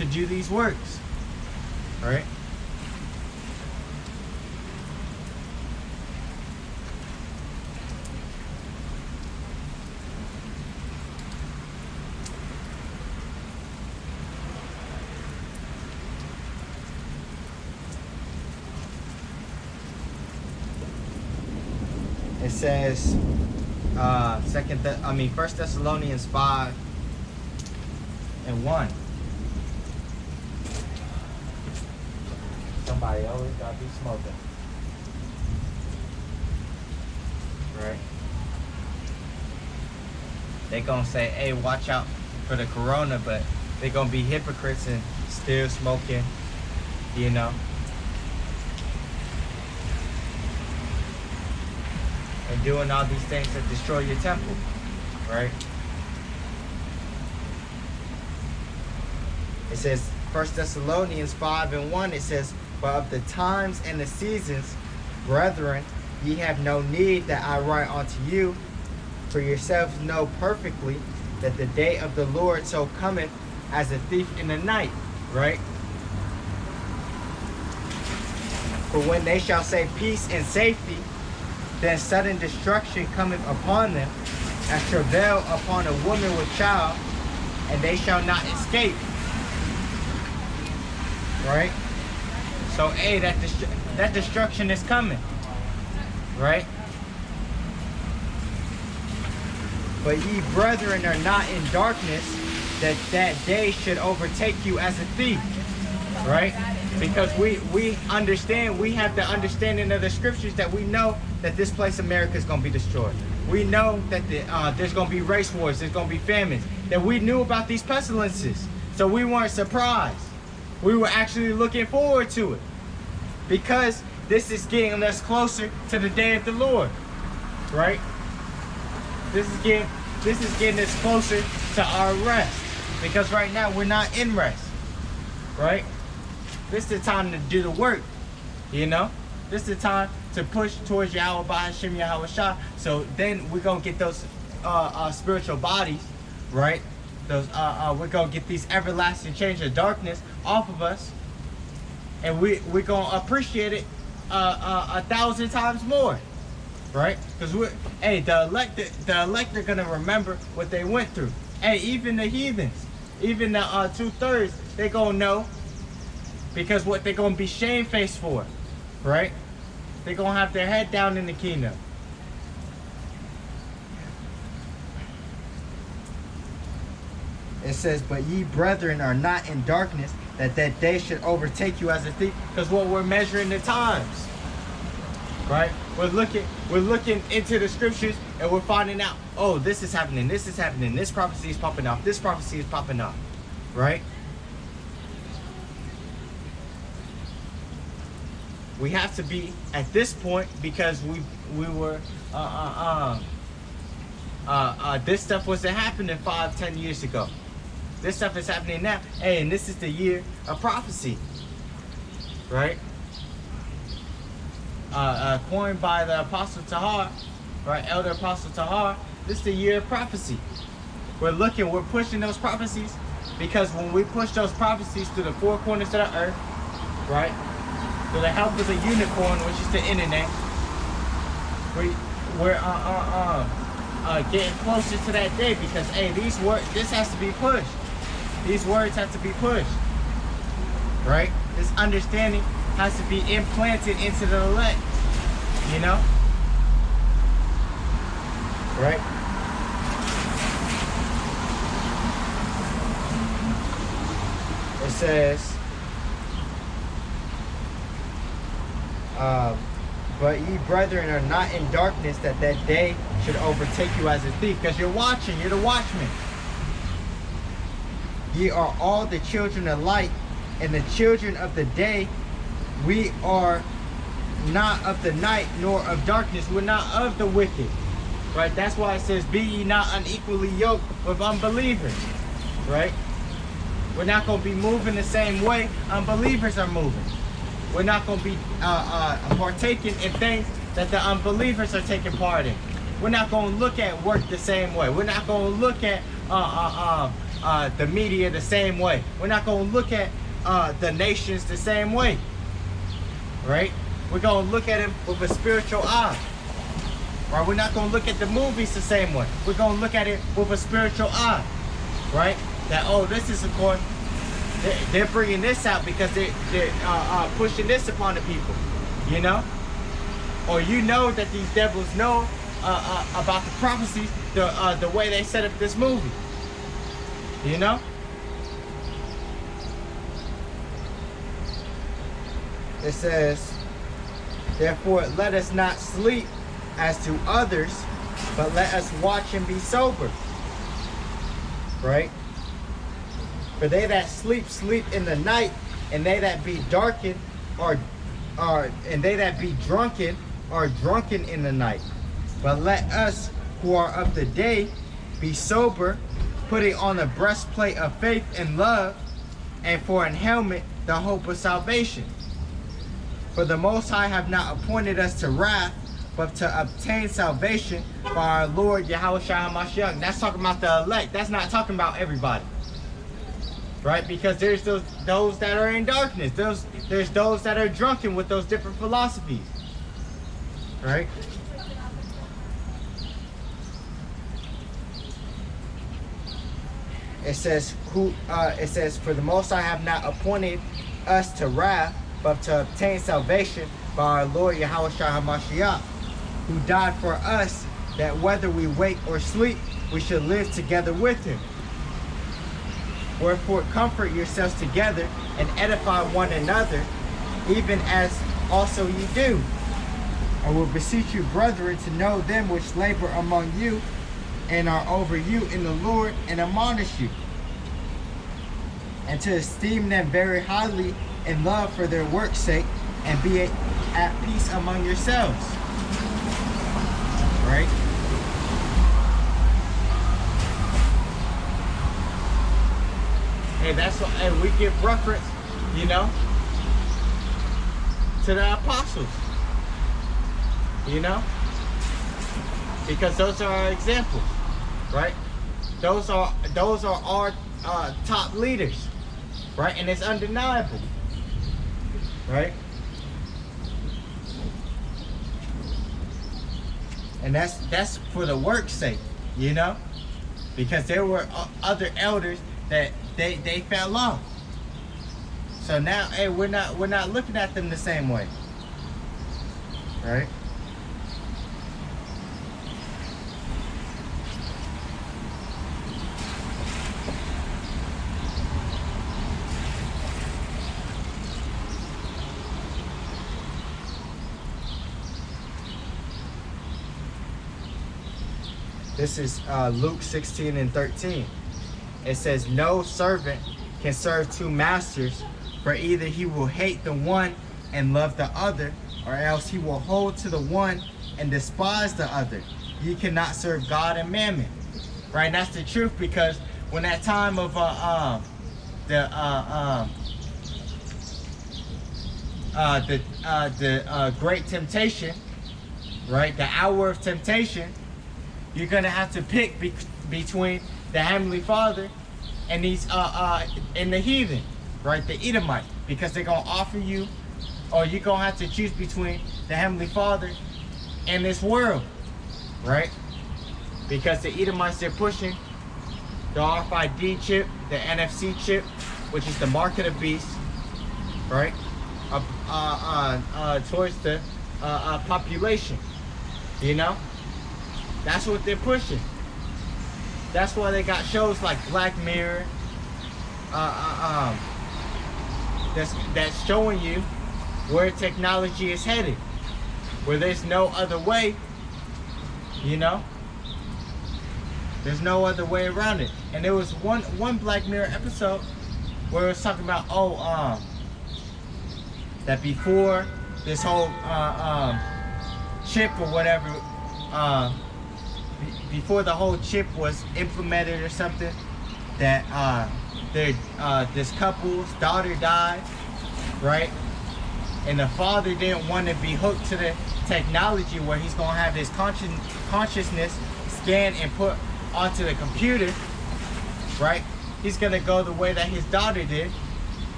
to do these works. Right? It says, 1 Thessalonians 5 and 1. Somebody always gotta be smoking. Right? They gonna say, hey, watch out for the corona, but they gonna be hypocrites and still smoking, you know. And doing all these things that destroy your temple, right? It says, 1 Thessalonians 5 and 1, it says, but of the times and the seasons, brethren, ye have no need that I write unto you, for yourselves know perfectly that the day of the Lord so cometh as a thief in the night, right? For when they shall say peace and safety, then sudden destruction cometh upon them, as travail upon a woman with child, and they shall not escape. Right? So, hey, that destruction is coming. Right? But ye brethren are not in darkness, that that day should overtake you as a thief. Right? Because we understand, we have the understanding of the scriptures that we know that this place America is going to be destroyed. We know that there's going to be race wars, there's going to be famines, that we knew about these pestilences. So we weren't surprised. We were actually looking forward to it, because this is getting us closer to the day of the Lord, right? This is getting us closer to our rest, because right now we're not in rest, right? This is the time to do the work, you know? This is the time to push towards Yahawah Hashem Yahawashi. So then we're gonna get those spiritual bodies, right? Those we're gonna get these everlasting change of darkness off of us, and we're gonna appreciate it 1,000 times more, right? Because the elect are gonna remember what they went through. Hey, even the heathens, even the 2/3, they gonna know, because what they're gonna be shamefaced for, right? They're gonna have their head down in the kingdom. It says, but ye brethren are not in darkness, that that day should overtake you as a thief. Because what we're measuring the times, right? We're looking into the scriptures, and we're finding out, oh, this is happening, this prophecy is popping off, this prophecy is popping off, right? We have to be at this point, because we were this stuff wasn't happening 5-10 years ago. This stuff is happening now. Hey, and this is the year of prophecy, right? Coined by the Apostle Tahar, right? Elder Apostle Tahar. This is the year of prophecy. We're pushing those prophecies, because when we push those prophecies to the four corners of the earth, right? With the help of the unicorn, which is the internet, we're getting closer to that day, because hey, this has to be pushed. These words have to be pushed, right? This understanding has to be implanted into the elect, you know, right? It says, but ye brethren are not in darkness, that that day should overtake you as a thief. Because you're watching, you're the watchman. Ye are all the children of light, and the children of the day. We are not of the night, nor of darkness. We're not of the wicked, right? That's why it says, be ye not unequally yoked with unbelievers, right? We're not going to be moving the same way unbelievers are moving. We're not going to be partaking in things that the unbelievers are taking part in. We're not going to look at work the same way. We're not going to look at the media the same way. We're not going to look at the nations the same way, right? We're going to look at it with a spiritual eye, right? We're not going to look at the movies the same way. We're going to look at it with a spiritual eye, right? That, oh, this is according, they're bringing this out because they're pushing this upon the people, you know? Or you know that these devils know about the prophecies, the way they set up this movie, you know? It says, therefore let us not sleep as to others, but let us watch and be sober, right? For they that sleep, sleep in the night, and they that be darkened and they that be drunken are drunken in the night. But let us who are of the day be sober, putting on the breastplate of faith and love, and for an helmet the hope of salvation. For the Most High have not appointed us to wrath, but to obtain salvation by our Lord Yahawashi. That's talking about the elect. That's not talking about everybody, right? Because there's those that are in darkness. There's those that are drunken with those different philosophies, right? It says, for the Most High have not appointed us to wrath, but to obtain salvation by our Lord Yahawashi, who died for us, that whether we wake or sleep, we should live together with him. Wherefore comfort yourselves together and edify one another, even as also ye do. I will beseech you, brethren, to know them which labor among you and are over you in the Lord, and admonish you, and to esteem them very highly in love for their work's sake, and be at peace among yourselves. Right? And that's what, and we give reference, you know, to the apostles, you know, because those are our examples, right? Those are our top leaders, right? And it's undeniable, right? And that's for the work's sake, you know, because there were other elders that they fell off. So now, hey, we're not looking at them the same way, right? This is Luke 16 and 13. It says, no servant can serve two masters, for either he will hate the one and love the other, or else he will hold to the one and despise the other. You cannot serve God and mammon. Right? And that's the truth, because when that time of the great temptation, right? The hour of temptation, you're gonna have to pick between the Heavenly Father and these and the heathen, right? The Edomite, because they're gonna offer you, or you're gonna have to choose between the Heavenly Father and this world, right? Because the Edomites, they're pushing the RFID chip, the NFC chip, which is the mark of the beast, right? Towards the population, you know? That's what they're pushing. That's why they got shows like Black Mirror, that's showing you where technology is headed, where there's no other way, you know? There's no other way around it. And there was one Black Mirror episode where it was talking about, that before this whole chip or whatever, before the whole chip was implemented or something, that this couple's daughter died, right? And the father didn't want to be hooked to the technology where he's gonna have his consciousness scanned and put onto the computer, right? he's gonna go the way that his daughter did,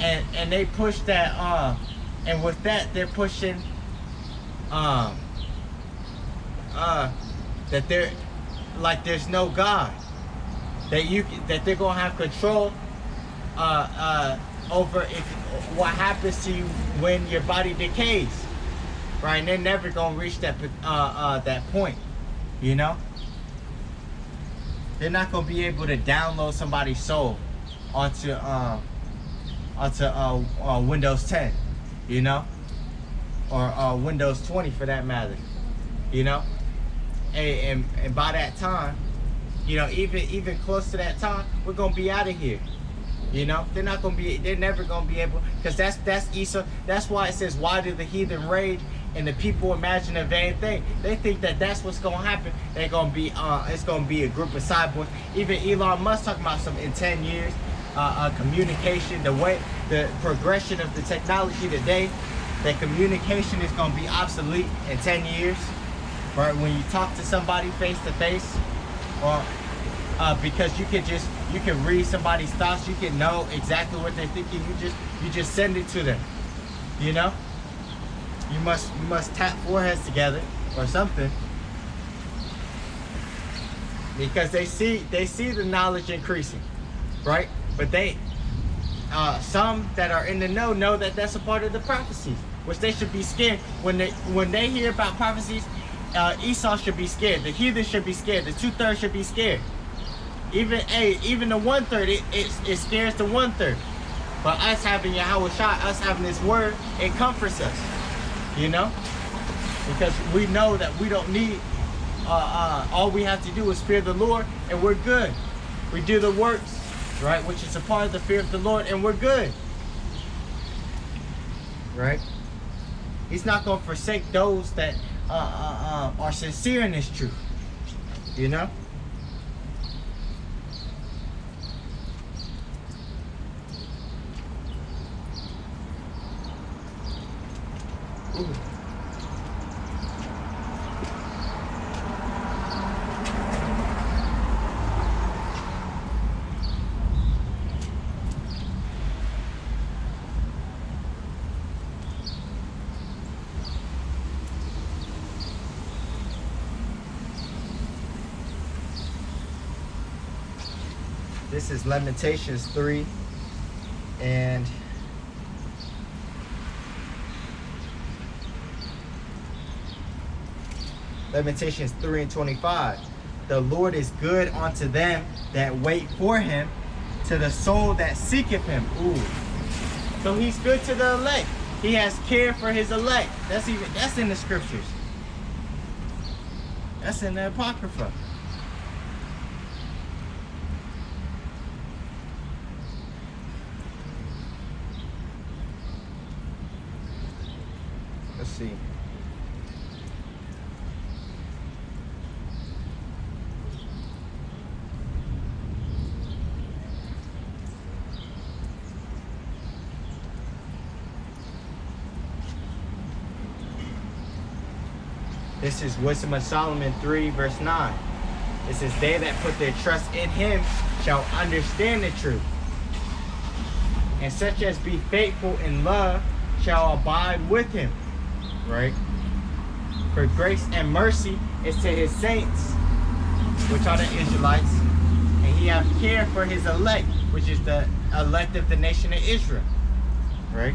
and they push that and with that they're pushing that they're like there's no God, that they're gonna have control over what happens to you when your body decays, right? And they're never gonna reach that point, you know. They're not gonna be able to download somebody's soul onto Windows 10, you know, or Windows 20 for that matter, you know. And by that time, you know, even close to that time, we're gonna be out of here. You know, they're never gonna be able, because that's Esau. That's why it says, why do the heathen rage and the people imagine a vain thing? They think that that's what's gonna happen. They're gonna be it's gonna be a group of cyborgs. Even Elon Musk talking about some in 10 years, communication, the progression of the technology today, that communication is gonna be obsolete in 10 years. Right, when you talk to somebody face to face, or because you can read somebody's thoughts, you can know exactly what they're thinking. You just send it to them. You know, you must tap foreheads together or something, because they see the knowledge increasing, right? But some that are in the know that that's a part of the prophecies, which they should be scared when they hear about prophecies. Esau should be scared. The heathen should be scared. The 2/3 should be scared. Even the 1/3, it scares the 1/3. But us having Yahawashi, us having this word, it comforts us. You know, because we know that we don't need. All we have to do is fear the Lord, and we're good. We do the works, right, which is a part of the fear of the Lord, and we're good. Right? He's not going to forsake those that are sincere in this truth, you know. Ooh. This is Lamentations 3 and Lamentations 3 and 25. The Lord is good unto them that wait for him, to the soul that seeketh him. Ooh. So he's good to the elect. He has care for his elect. That's in the scriptures. That's in the Apocrypha. Let's see. This is Wisdom of Solomon 3 verse 9. It says, they that put their trust in him shall understand the truth. And such as be faithful in love shall abide with him. Right? For grace and mercy is to his saints, which are the Israelites, and he hath care for his elect, which is the elect of the nation of Israel. Right?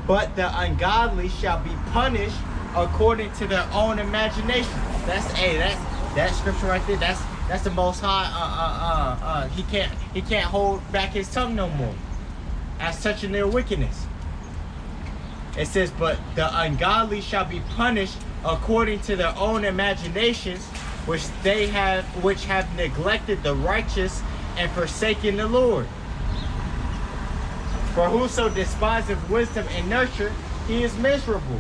But the ungodly shall be punished according to their own imagination. That scripture right there. That's the Most High. He can't hold back his tongue no more, as touching their wickedness. It says, but the ungodly shall be punished according to their own imaginations, which have neglected the righteous and forsaken the Lord. For whoso despiseth wisdom and nurture, he is miserable,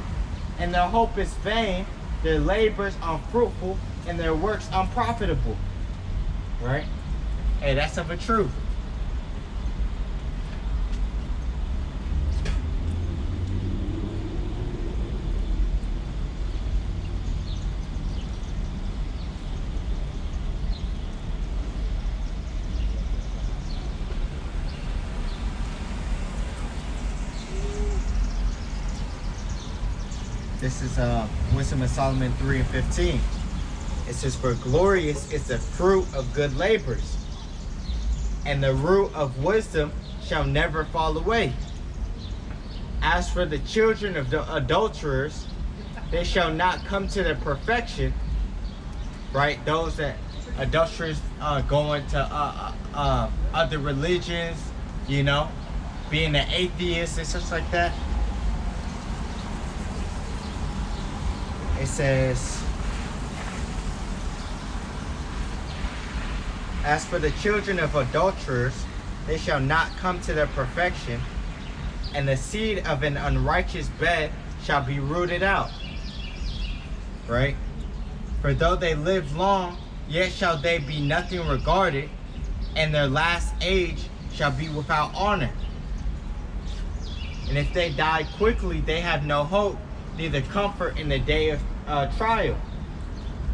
and their hope is vain, their labors unfruitful, and their works unprofitable. Right? Hey, that's of a truth. This is Wisdom of Solomon 3:15. It says, "For glorious is the fruit of good labors, and the root of wisdom shall never fall away. As for the children of the adulterers, they shall not come to their perfection." Right? Those that adulterers going to other religions, you know, being an atheist and such like that. It says, "As for the children of adulterers, they shall not come to their perfection, and the seed of an unrighteous bed shall be rooted out." Right? "For though they live long, yet shall they be nothing regarded, and their last age shall be without honor. And if they die quickly, they have no hope, neither comfort in the day of trial.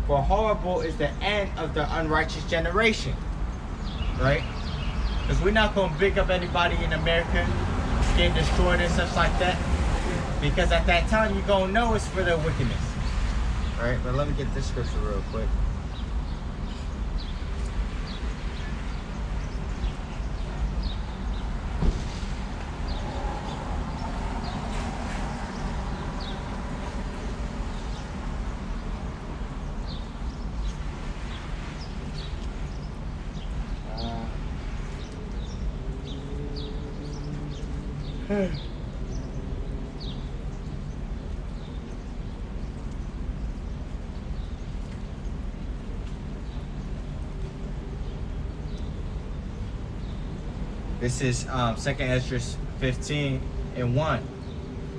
For horrible is the end of the unrighteous generation." Right? Because we're not going to pick up anybody in America getting destroyed and stuff like that. Because at that time, you're going to know it's for their wickedness. Alright, but let me get this scripture real quick. This is 2nd Ezra 15:1.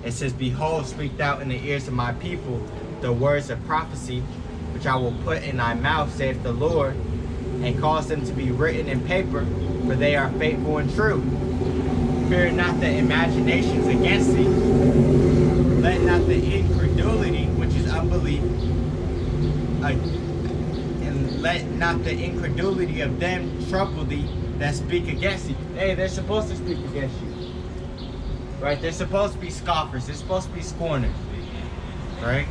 It says, "Behold, speak thou in the ears of my people the words of prophecy, which I will put in thy mouth, saith the Lord, and cause them to be written in paper, for they are faithful and true. Fear not the imaginations against thee. Let not the incredulity, which is unbelief, and let not the incredulity of them trouble thee that speak against thee." Hey, they're supposed to speak against you. Right? They're supposed to be scoffers. They're supposed to be scorners. Right?